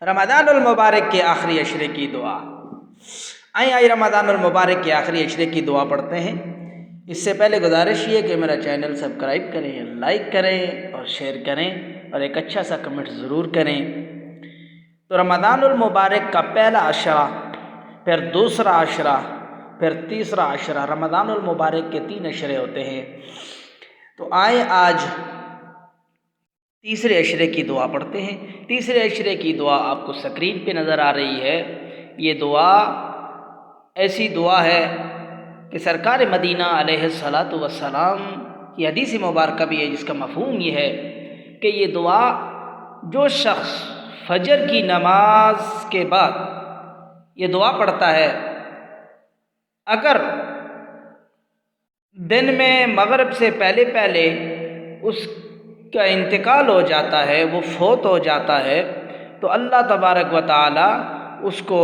رمضان المبارک کے آخری عشرے کی دعا۔ آئیں رمضان المبارک کے آخری عشرے کی دعا پڑھتے ہیں۔ اس سے پہلے گزارش یہ کہ میرا چینل سبسکرائب کریں، لائک کریں اور شیئر کریں اور ایک اچھا سا کمنٹ ضرور کریں۔ تو رمضان المبارک کا پہلا عشرہ، پھر دوسرا عشرہ، پھر تیسرا عشرہ، رمضان المبارک کے 3 عشرے ہوتے ہیں۔ تو آئیں آج تیسرے عشرے کی دعا پڑھتے ہیں۔ تیسرے عشرے کی دعا آپ کو سکرین پہ نظر آ رہی ہے۔ یہ دعا ایسی دعا ہے کہ سرکار مدینہ علیہ الصلاۃ والسلام کی حدیث مبارکہ بھی ہے، جس کا مفہوم یہ ہے کہ یہ دعا جو شخص فجر کی نماز کے بعد یہ دعا پڑھتا ہے، اگر دن میں مغرب سے پہلے پہلے اس کا انتقال ہو جاتا ہے، وہ فوت ہو جاتا ہے، تو اللہ تبارک و تعالی اس کو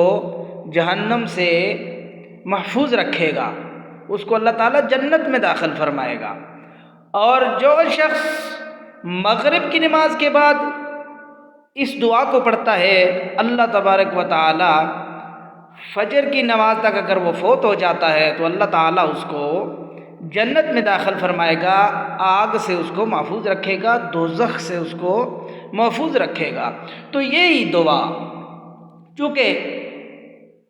جہنم سے محفوظ رکھے گا، اس کو اللہ تعالیٰ جنت میں داخل فرمائے گا۔ اور جو شخص مغرب کی نماز کے بعد اس دعا کو پڑھتا ہے، اللہ تبارک و تعالی فجر کی نماز تک اگر وہ فوت ہو جاتا ہے تو اللہ تعالیٰ اس کو جنت میں داخل فرمائے گا، آگ سے اس کو محفوظ رکھے گا، دوزخ سے اس کو محفوظ رکھے گا۔ تو یہی دعا، چونکہ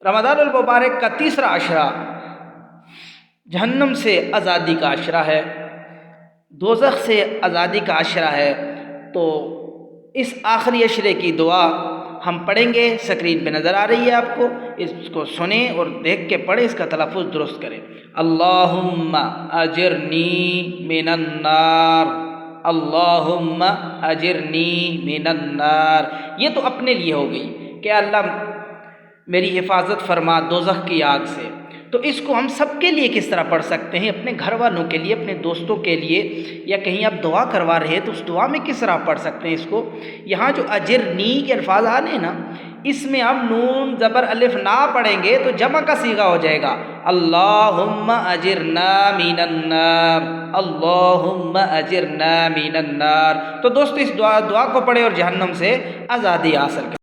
رمضان المبارک کا تیسرا عشرہ جہنم سے آزادی کا عشرہ ہے، دوزخ سے آزادی کا عشرہ ہے، تو اس آخری عشرے کی دعا ہم پڑھیں گے۔ سکرین پہ نظر آ رہی ہے آپ کو، اس کو سنیں اور دیکھ کے پڑھیں، اس کا تلفظ درست کریں۔ اللہم اجرنی من النار، اللہم اجرنی من النار۔ یہ تو اپنے لیے ہو گئی کہ اللہ میری حفاظت فرما دوزخ کی آگ سے۔ تو اس کو ہم سب کے لیے کس طرح پڑھ سکتے ہیں؟ اپنے گھر والوں کے لیے، اپنے دوستوں کے لیے، یا کہیں آپ دعا کروا رہے ہیں تو اس دعا میں کس طرح پڑھ سکتے ہیں اس کو؟ یہاں جو اجرنی کے الفاظ آنے نا، اس میں ہم نون زبر الف نہ پڑھیں گے تو جمع کا صیغہ ہو جائے گا، اللہم اجرنا من النار، اللہم اجرنا من النار۔ تو دوستو اس دعا کو پڑھیں اور جہنم سے آزادی حاصل کریں۔